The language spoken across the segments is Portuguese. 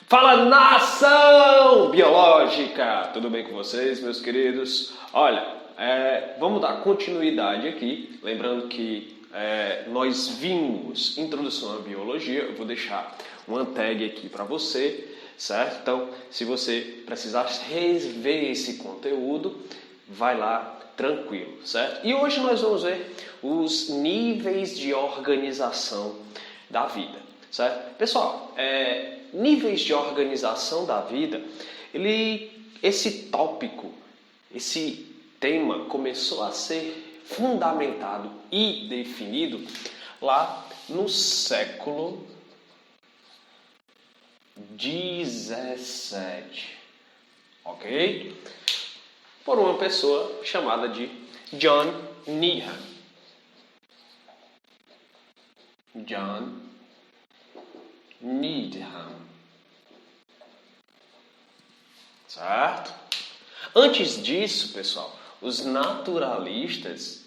Fala, nação biológica! Tudo bem com vocês, meus queridos? Olha, vamos dar continuidade aqui. Lembrando que nós vimos Introdução à Biologia. Eu vou deixar uma tag aqui para você, certo? Então, se você precisar rever esse conteúdo, vai lá tranquilo, certo? E hoje nós vamos ver os níveis de organização da vida, certo? Pessoal, níveis de organização da vida, esse tópico, esse tema começou a ser fundamentado e definido lá no século XVII, ok? Por uma pessoa chamada de John Needham. John Needham. Certo? Antes disso, pessoal, os naturalistas,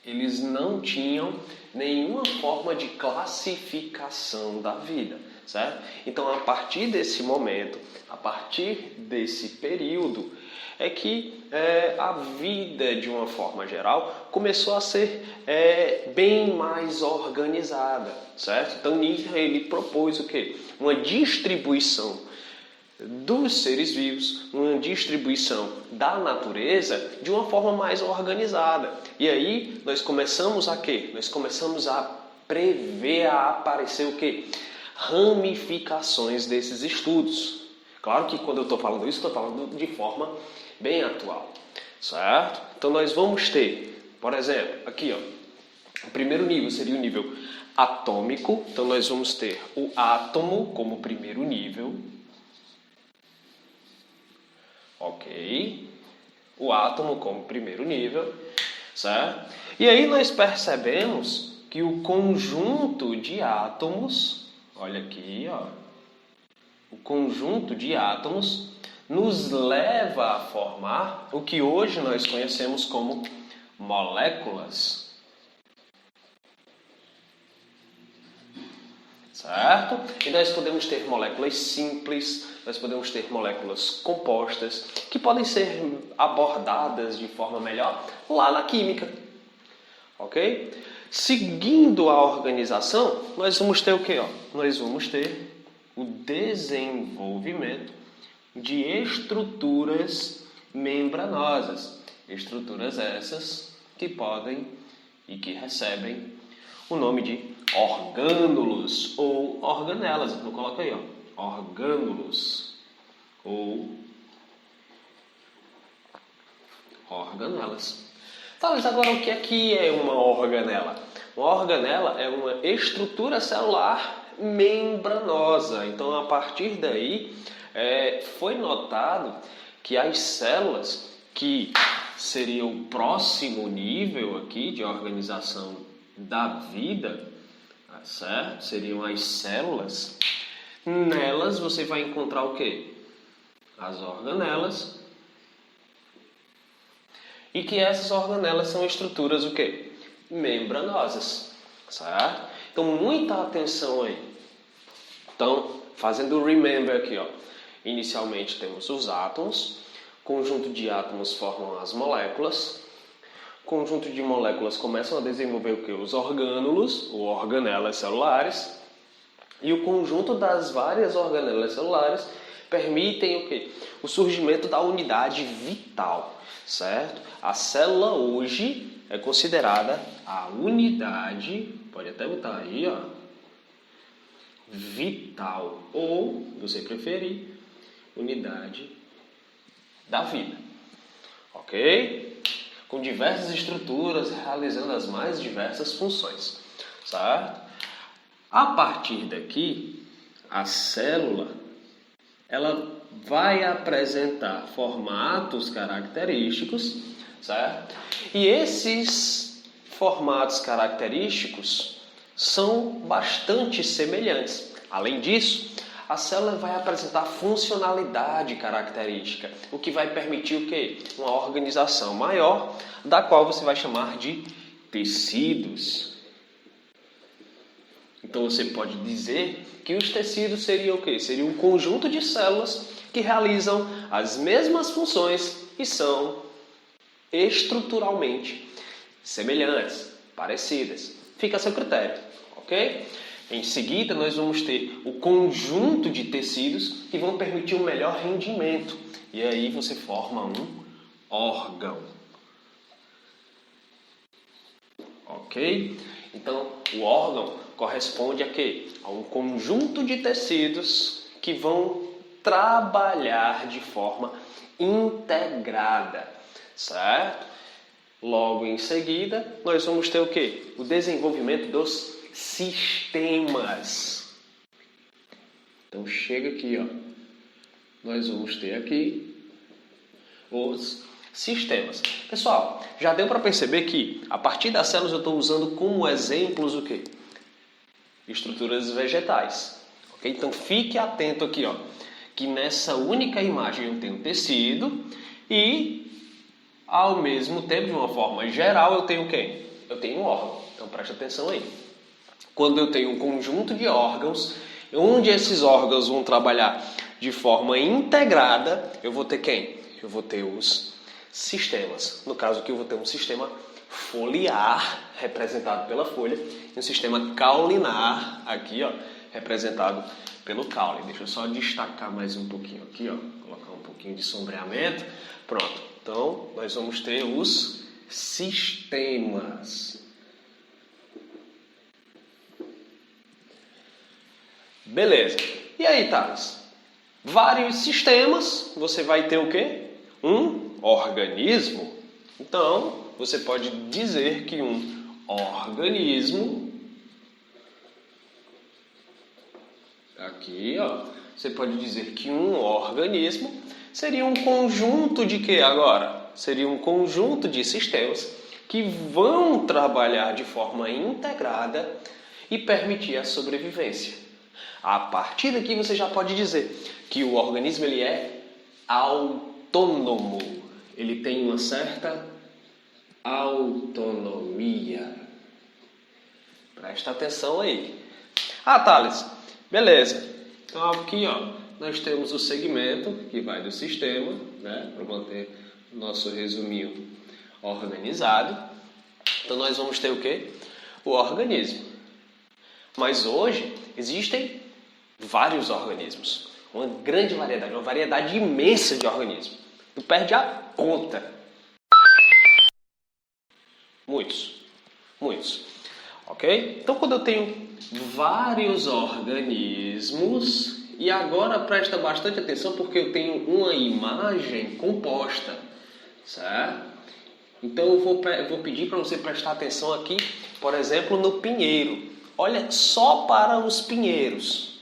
eles não tinham nenhuma forma de classificação da vida, certo? Então, a partir desse momento, a partir desse período, é que a vida, de uma forma geral, começou a ser bem mais organizada, certo? Então, Needham, ele propôs o quê? Uma distribuição dos seres vivos, uma distribuição da natureza de uma forma mais organizada. E aí, nós começamos a quê? Nós começamos a prever, a aparecer o quê? Ramificações desses estudos. Claro que quando eu estou falando isso, estou falando de forma bem atual, certo? Então nós vamos ter, por exemplo, aqui, ó, o primeiro nível seria o nível atômico. Então nós vamos ter o átomo como primeiro nível, ok? O átomo como primeiro nível, certo? E aí nós percebemos que o conjunto de átomos, olha aqui, ó, o conjunto de átomos nos leva a formar o que hoje nós conhecemos como moléculas. Certo? E nós podemos ter moléculas simples, nós podemos ter moléculas compostas, que podem ser abordadas de forma melhor lá na química. Ok? Seguindo a organização, nós vamos ter o quê? Nós vamos ter o desenvolvimento de estruturas membranosas. Estruturas essas que podem e que recebem o nome de orgânulos ou organelas. Então coloca aí, ó, orgânulos ou organelas. Talvez agora o que é uma organela? Uma organela é uma estrutura celular membranosa. Então, a partir daí, foi notado que as células, que seria o próximo nível aqui de organização da vida, certo? Seriam as células. Nelas você vai encontrar o quê? As organelas. E que essas organelas são estruturas o quê? Membranosas, certo? Então, muita atenção aí. Então, fazendo o remember aqui, ó. Inicialmente temos os átomos. Conjunto de átomos formam as moléculas. Conjunto de moléculas começam a desenvolver o quê? Os orgânulos, ou organelas celulares. E o conjunto das várias organelas celulares permitem o quê? O surgimento da unidade vital, certo? A célula hoje é considerada a unidade, pode até botar aí, ó, vital, ou, se você preferir, unidade da vida, ok? Com diversas estruturas, realizando as mais diversas funções, certo? A partir daqui, a célula, ela vai apresentar formatos característicos, certo? E esses formatos característicos são bastante semelhantes. Além disso, a célula vai apresentar funcionalidade característica, o que vai permitir o quê? Uma organização maior, da qual você vai chamar de tecidos. Então você pode dizer que os tecidos seriam o quê? Seria um conjunto de células que realizam as mesmas funções e são estruturalmente semelhantes, parecidas. Fica a seu critério, ok? Em seguida, nós vamos ter o conjunto de tecidos que vão permitir um melhor rendimento. E aí você forma um órgão. Ok? Então, o órgão corresponde a quê? A um conjunto de tecidos que vão trabalhar de forma integrada, certo? Logo em seguida, nós vamos ter o quê? O desenvolvimento dos sistemas. Então, chega aqui, ó. Nós vamos ter aqui os sistemas. Pessoal, já deu para perceber que a partir das células eu estou usando como exemplos o quê? Estruturas vegetais. Okay? Então fique atento aqui, ó, que nessa única imagem eu tenho tecido e ao mesmo tempo, de uma forma geral, eu tenho quem? Eu tenho um órgão. Então preste atenção aí. Quando eu tenho um conjunto de órgãos, onde esses órgãos vão trabalhar de forma integrada, eu vou ter quem? Eu vou ter os sistemas. No caso aqui eu vou ter um sistema foliar, representado pela folha, e um sistema caulinar, aqui, ó, representado pelo caule. Deixa eu só destacar mais um pouquinho aqui, ó, colocar um pouquinho de sombreamento. Pronto. Então, nós vamos ter os sistemas. Beleza. E aí, Thales? Vários sistemas, você vai ter o quê? Um organismo. Então, você pode dizer que um organismo, aqui, ó, você pode dizer que um organismo seria um conjunto de quê agora? Seria um conjunto de sistemas que vão trabalhar de forma integrada e permitir a sobrevivência. A partir daqui você já pode dizer que o organismo ele é autônomo. Ele tem uma certa autonomia. Presta atenção aí. Ah, Thales, beleza. Então aqui, ó, nós temos o segmento que vai do sistema, né, para manter o nosso resuminho organizado. Então nós vamos ter o quê? O organismo. Mas hoje existem vários organismos, uma grande variedade, uma variedade imensa de organismos. Tu perde a conta. Muitos. Ok? Então quando eu tenho vários organismos, e agora presta bastante atenção porque eu tenho uma imagem composta, certo? Então eu vou pedir para você prestar atenção aqui, por exemplo, no pinheiro. Olha só para os pinheiros,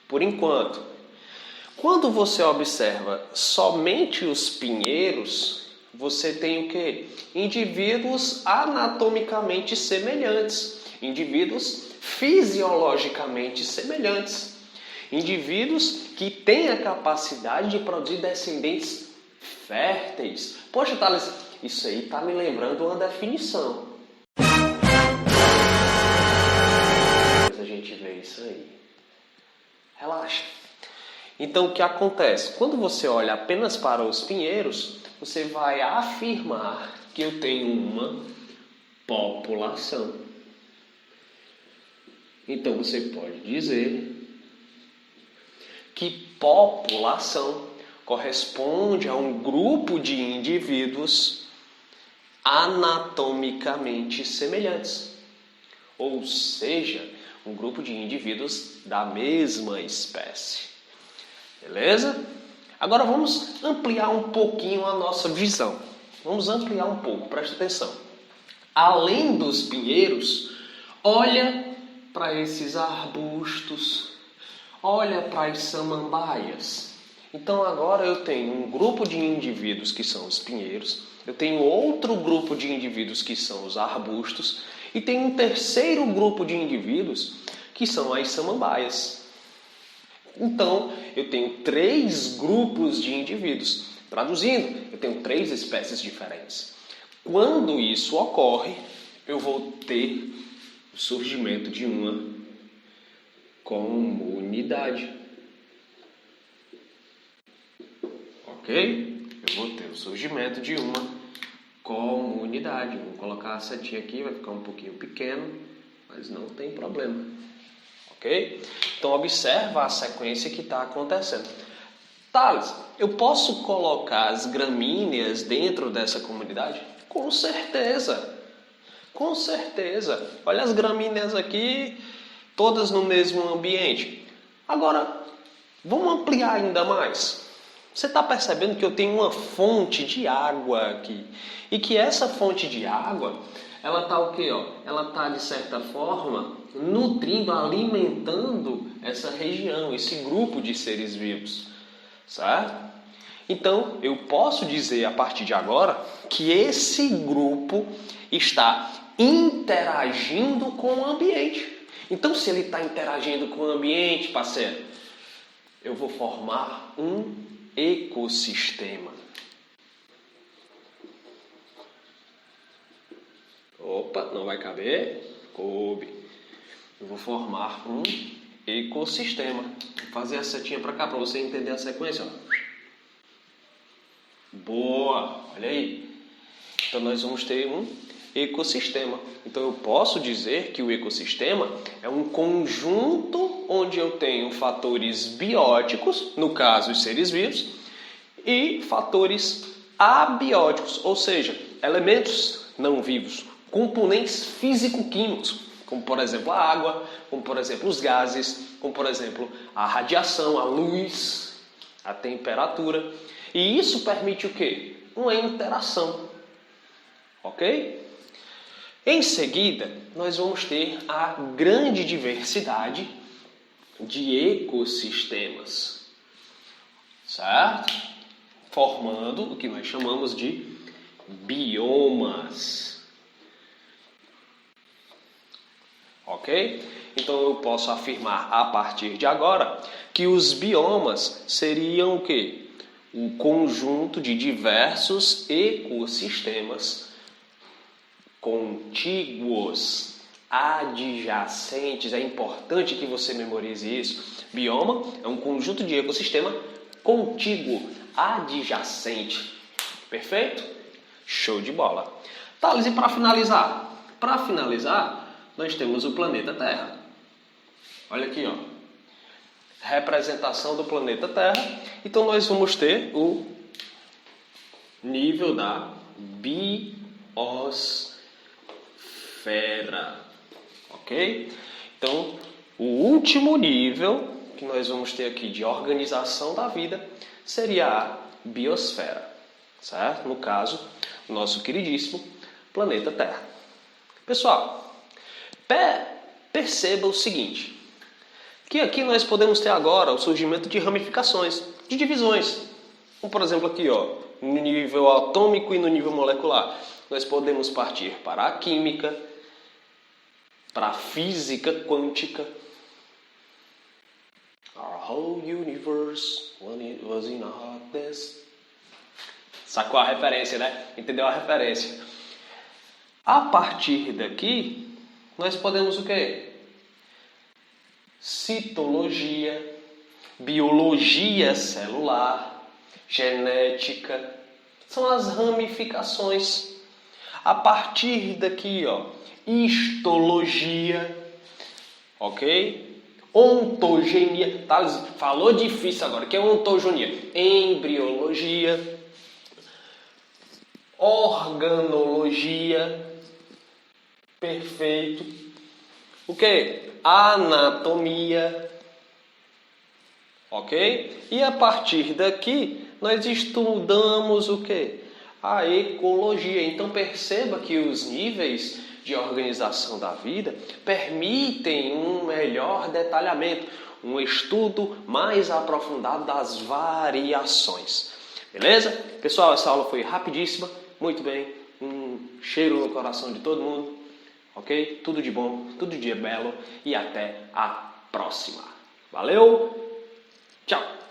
por enquanto. Quando você observa somente os pinheiros, você tem o quê? Indivíduos anatomicamente semelhantes, indivíduos fisiologicamente semelhantes, indivíduos que têm a capacidade de produzir descendentes férteis. Poxa, Thales, isso aí está me lembrando uma definição. A gente vê isso aí. Relaxa. Então, o que acontece? Quando você olha apenas para os pinheiros, você vai afirmar que eu tenho uma população. Então, você pode dizer que população corresponde a um grupo de indivíduos anatomicamente semelhantes. Ou seja, um grupo de indivíduos da mesma espécie. Beleza? Agora vamos ampliar um pouquinho a nossa visão. Vamos ampliar um pouco, presta atenção. Além dos pinheiros, olha para esses arbustos, olha para as samambaias. Então agora eu tenho um grupo de indivíduos que são os pinheiros, eu tenho outro grupo de indivíduos que são os arbustos e tenho um terceiro grupo de indivíduos que são as samambaias. Então, eu tenho 3 grupos de indivíduos. Traduzindo, eu tenho 3 espécies diferentes. Quando isso ocorre, eu vou ter o surgimento de uma comunidade. Ok? Eu vou ter o surgimento de uma comunidade. Vou colocar a setinha aqui, vai ficar um pouquinho pequeno, mas não tem problema. Ok? Então observa a sequência que está acontecendo. Thales, eu posso colocar as gramíneas dentro dessa comunidade? Com certeza. Com certeza. Olha as gramíneas aqui, todas no mesmo ambiente. Agora, vamos ampliar ainda mais. Você está percebendo que eu tenho uma fonte de água aqui. E que essa fonte de água, ela está o quê? Ela está, de certa forma, nutrindo, alimentando essa região, esse grupo de seres vivos. Certo? Então, eu posso dizer a partir de agora que esse grupo está interagindo com o ambiente. Então, se ele está interagindo com o ambiente, parceiro, eu vou formar um ecossistema. Opa, não vai caber? Coube. Eu vou formar um ecossistema. Vou fazer a setinha para cá para você entender a sequência. Boa, olha aí. Então nós vamos ter um ecossistema. Então eu posso dizer que o ecossistema é um conjunto onde eu tenho fatores bióticos, no caso os seres vivos, e fatores abióticos, ou seja, elementos não vivos, componentes físico-químicos, como por exemplo a água, como por exemplo os gases, como por exemplo a radiação, a luz, a temperatura. E isso permite o quê? Uma interação. Ok? Em seguida, nós vamos ter a grande diversidade de ecossistemas. Certo? Formando o que nós chamamos de biomas. Ok? Então eu posso afirmar a partir de agora que os biomas seriam o quê? Um conjunto de diversos ecossistemas contíguos, adjacentes. É importante que você memorize isso. Bioma é um conjunto de ecossistema contíguo, adjacente. Perfeito? Show de bola. Thales, e para finalizar? Para finalizar, nós temos o planeta Terra. Olha aqui, ó. Representação do planeta Terra. Então nós vamos ter o nível da biosfera. Ok? Então, o último nível que nós vamos ter aqui de organização da vida seria a biosfera. Certo? No caso, o nosso queridíssimo planeta Terra. Pessoal, perceba o seguinte, que aqui nós podemos ter agora o surgimento de ramificações, de divisões. Como por exemplo aqui, ó, no nível atômico e no nível molecular. Nós podemos partir para a química, para a física quântica. Our whole universe was in a hot mess. Sacou a referência, né? Entendeu a referência? A partir daqui, nós podemos o quê? Citologia, biologia celular, genética, são as ramificações. A partir daqui, ó, histologia, ok? Ontogenia, tá? Falou difícil agora, que é ontogenia? Embriologia, organologia, perfeito. O que? Anatomia, ok? E a partir daqui, nós estudamos o que? A ecologia. Então perceba que os níveis de organização da vida permitem um melhor detalhamento, um estudo mais aprofundado das variações. Beleza? Pessoal, essa aula foi rapidíssima, muito bem, um cheiro no coração de todo mundo, ok? Tudo de bom, tudo de belo e até a próxima. Valeu, tchau!